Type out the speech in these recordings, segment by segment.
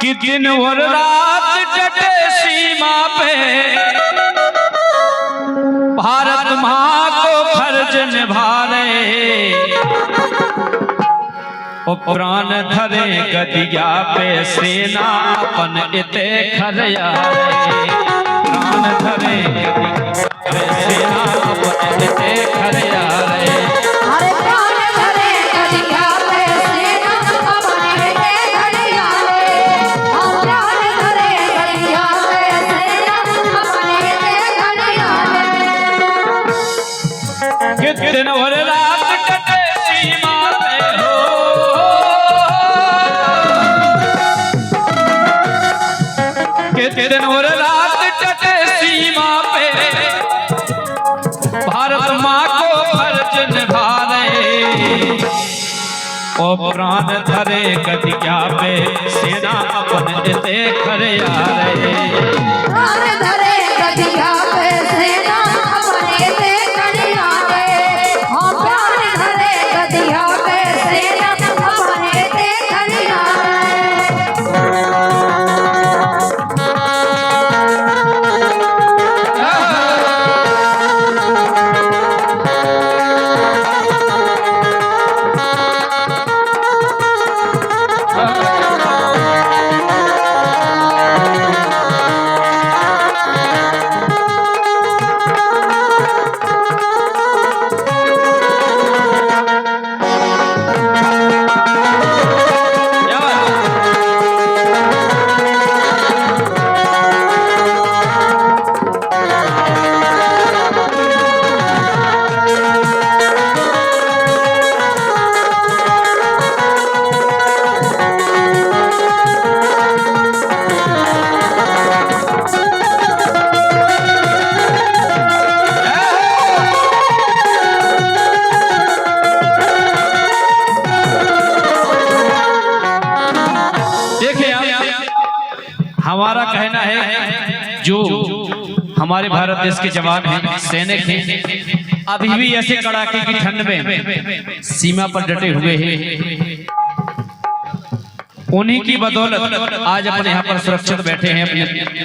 कि दिन और रात डटे सीमा पे भारत माँ को फर्ज निभा रहे, ओ प्राण धरे गदिया पे सेना अपन इते खरिया रे, प्राण धरे गदिया पे सेना अपन इते खरिया रे। अरे प्राण धरे गदिया पे सेना अपन इते खरिया रे, हम प्राण धरे गदिया पे सेना अपन इते खरिया रे। कि दिन और रात डटे सीमा पे हो, कि दिन और रात डटे सीमा पे भारत माँ को फर्ज निभा रहे, ओ प्राण धरे गदिया पे सेना अपन इते खरिया रे। प्राण धरे गदिया पे सेना अपन इते खरिया रे, हम प्राण धरे गदिया पे सेना अपन इते खरिया हमारा कहना है जो हमारे भारत देश के जवान हैं, सैनिक हैं, अभी भी ऐसे कड़ाके की ठंड में सीमा पर डटे हुए हैं, उन्हीं की बदौलत आज अपने यहाँ पर सुरक्षित बैठे हैं, अपने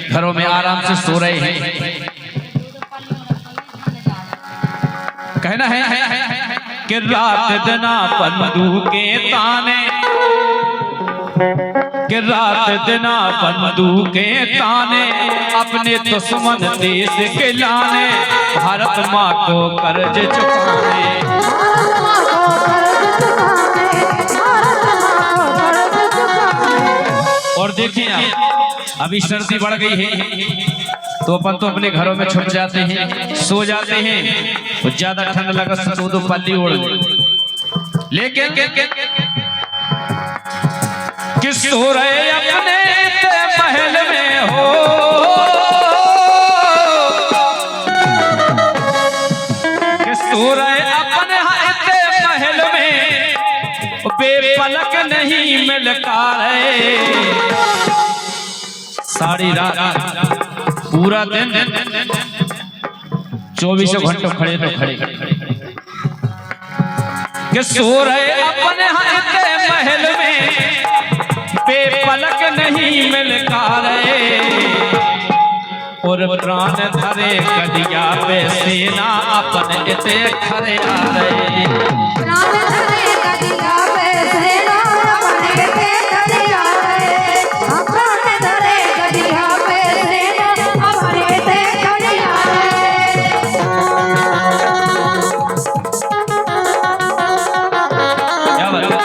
घरों में आराम से सो रहे हैं। कहना है कि रात दिना बंदूकें ताने, कि रात दिना बंदूकें ताने, अपने दुश्मन देश के लाने, भारत माँ को कर्ज चुकाने। और देखिए आप, अभी सर्दी बढ़ गई है तो अपन तो अपने घरों में छुप जाते हैं, सो जाते हैं, तो ज्यादा ठंड लगा तो पल्ली ओढ़, लेकिन किस सो रहे अपने महल में हो, किस सो रहे अपने महल में, बेपलक नहीं मिलता रहे, सारी रात पूरा दिन 24 घंटों खड़े तो खड़े, कि सो रहे अपने महल में, बेपलक नहीं मिलता रहे, और प्राण धरे गदिया पे सेना अपन इते खरिया रे। प्राण धरे गदिया पे सेना अपन इते खरिया रे, हम प्राण धरे गदिया पे सेना अपन इते खरिया रे। क्या बात है?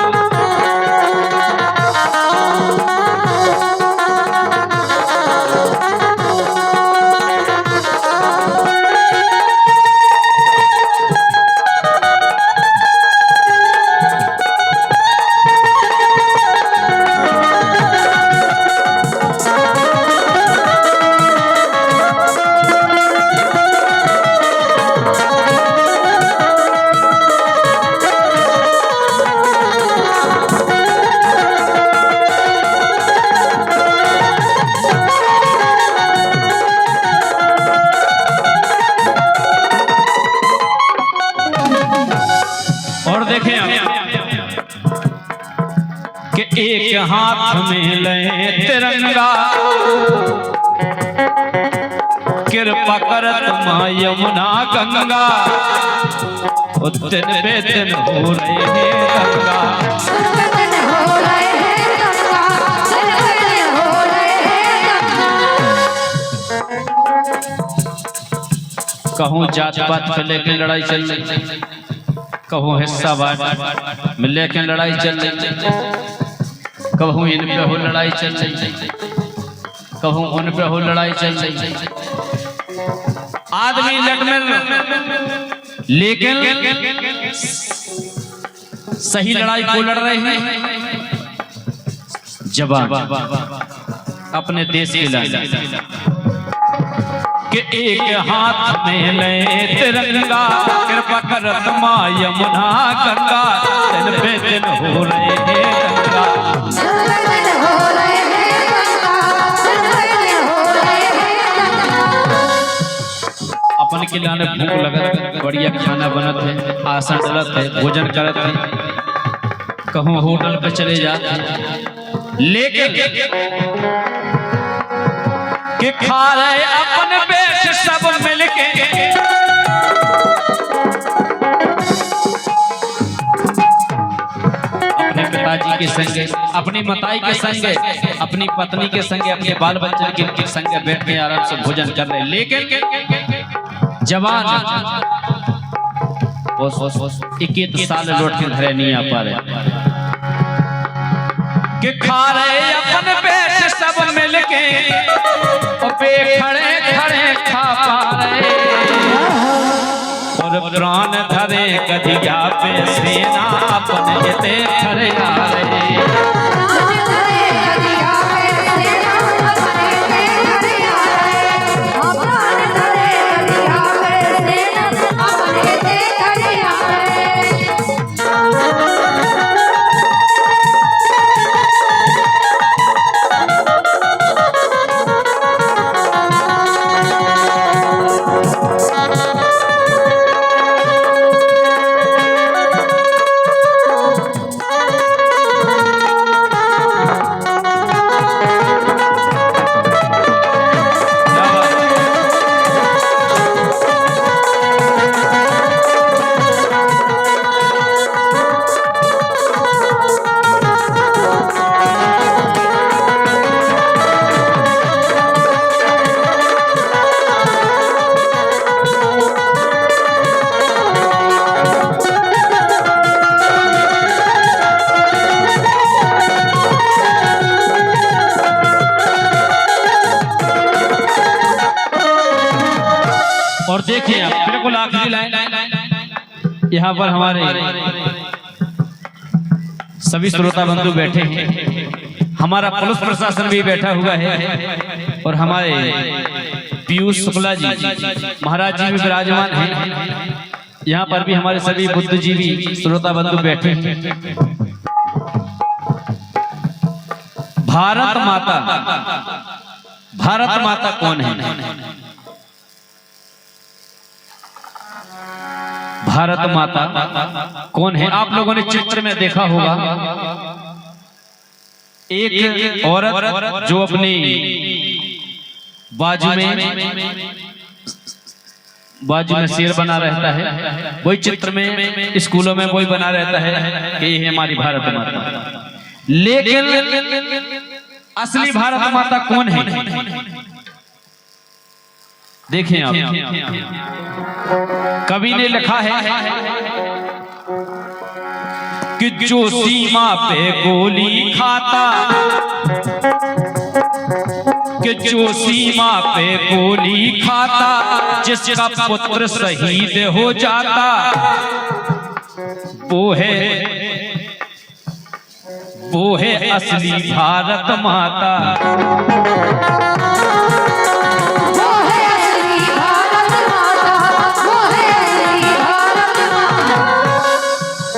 हाथ में ले तिरंगा, कृपा करत मां यमुना गंगा, दिन पे दिन हो रहे हैं गंगा, दिन हो रहे हैं गंगा, दिन हो रहे हैं गंगा। कहूँ जात पात पे लेके लड़ाई चल रही, कहूँ हिस्सा बांट में लेके लड़ाई चल रही, कहूँ इन पे हो लड़ाई चल रही, कहूँ उन पे हो लड़ाई चल रही। आदमी लड़ में लेकिन सही लड़ाई को लड़ रहे हैं जवान अपने देश के लिए, कि एक हाथ में ले तिरंगा, कृपा करत मां यमुना गंगा, दिन पे दिन हो रहे हैं गंगा, दिन हो रहे हैं गंगा, दिन हो रहे हैं गंगा। अपन के लाने भूख लगत, बढ़िया खाना बनत है, आसन डलत है, भोजन करत है, कहूँ होटल पे चले जाते हैं, लेकिन कि खा रहे अपन बेच सब मिलके, अपने पिताजी के संगे, अपनी माताई के संगे, अपनी पत्नी के संगे, अपने बाल बच्चे के संगे बैठ के आराम से भोजन कर रहे, लेकिन जवान 21 साल लौट के घरे नहीं आ पा रहे, कि खा रहे अपन पेट सब मिलके, पे खड़े खड़े खा पा रहे, और प्राण धरे गदिया पे सेना अपन इते खड़े आ रहे, प्राण धरे गदिया पे सेना अपन इते खड़े आ रहे, प्राण धरे गदिया पे सेना अपन इते खड़े आ रहे। और देखिए आप बिल्कुल आखिरी लाइन, यहाँ पर हमारे सभी श्रोता बंधु बैठे हैं, हमारा पुलिस प्रशासन भी बैठा हुआ है, और हमारे पीयूष शुक्ला जी महाराज जी भी विराजमान हैं, यहाँ पर भी हमारे सभी बुद्धिजीवी श्रोता बंधु बैठे हैं। भारत माता कौन है? भारत माता कौन है? आप लोगों ने चित्र में देखा होगा, एक औरत जो अपनी बाजू में शेर बना रहता है, वही चित्र में स्कूलों में वही बना रहता है कि ये हमारी भारत माता। लेकिन असली भारत माता कौन है? देखें आप, कवि ने लिखा है कि जो सीमा पे गोली खाता, कि जो सीमा पे गोली खाता, जिसका पुत्र शहीद हो जाता, वो है असली भारत माता।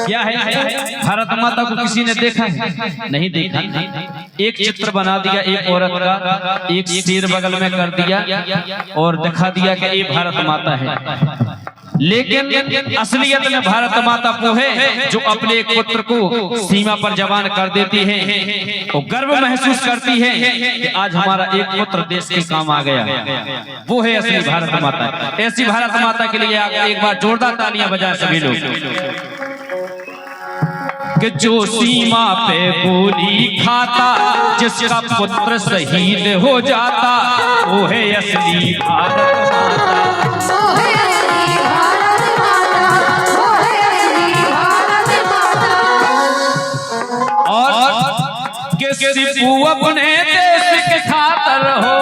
क्या है? भारत माता को किसी ने देखा है? नहीं देखा। एक चित्र बना दिया एक औरत का, एक शेर बगल में कर दिया और दिखा दिया कि ये भारत माता है। लेकिन असलियत में भारत माता वो है जो अपने एक पुत्र को सीमा पर जवान कर देती है और गर्व महसूस करती है कि आज हमारा एक पुत्र देश के काम आ गया। वो है असली भारत माता। ऐसी भारत माता के लिए एक बार जोरदार तालियां बजाएं सभी लोग। कि जो सीमा पे गोली खाता जिसका पुत्र शहीद हो जाता वो है असली भारत माता। वो है असली भारत माता, वो है असली भारत माता। और कि सिपू अपने देश के खातर हो,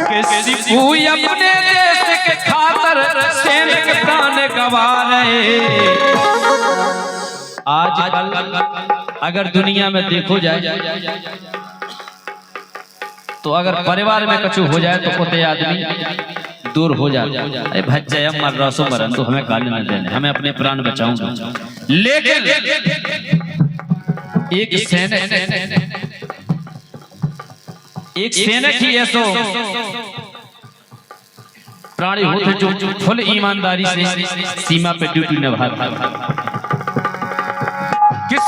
कि सिपू अपने देश के खातर सैनिक प्राण गंवा रहे। आज अगर दुनिया में देखो जाए तो अगर परिवार में कछु हो जाए तो कोते आदमी दूर हो जाए, अरे भज्जय मर रसो मरन तो हमें गाली न देने, हमें अपने प्राण बचाऊंगा। लेकिन एक सैनिक ही ऐसो प्राणी होते जो फुल ईमानदारी से सीमा पे ड्यूटी निभाता।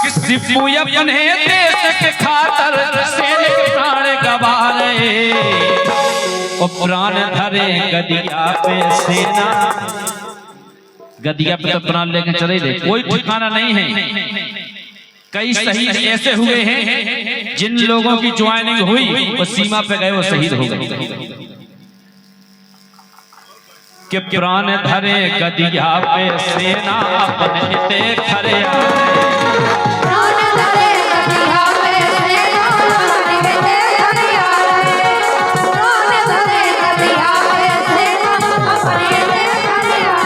सिपू अपने देश के खातर सैनिक प्राण गंवा रहे और प्राण धरे गदिया पे सेना। गदिया पे तो प्राण लेके चले गए, कोई ठिकाना नहीं है। कई शहीद ऐसे हुए हैं जिन लोगों की ज्वाइनिंग हुई वो सीमा पे गए, वो शहीद हो गए। कि प्राण धरे गदिया पे सेना अपने ते खरे प्राण धरे गदिया पे सेना अपने ते खरे आ रहे। प्राण धरे गदिया पे सेना अपने ते खरे आ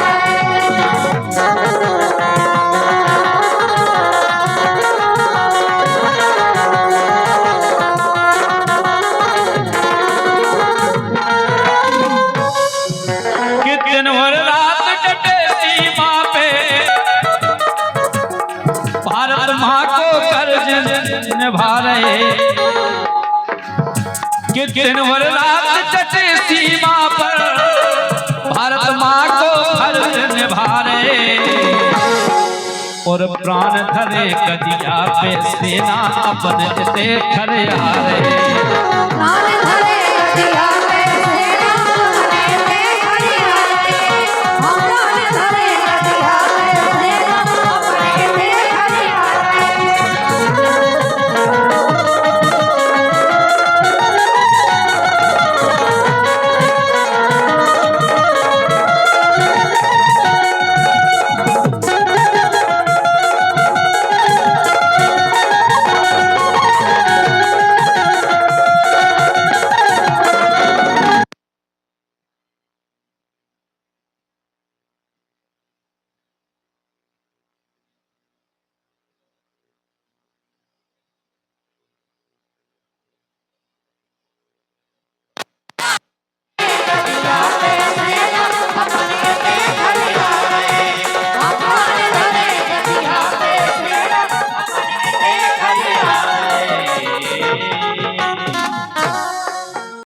निभा रहे। कि दिन भर रात डटे सीमा पर भारत माँ को फर्ज निभा रहे और प्राण धरे गदिया पे सेना अपने ते खरे आ रहे। प्राण धरे गदिया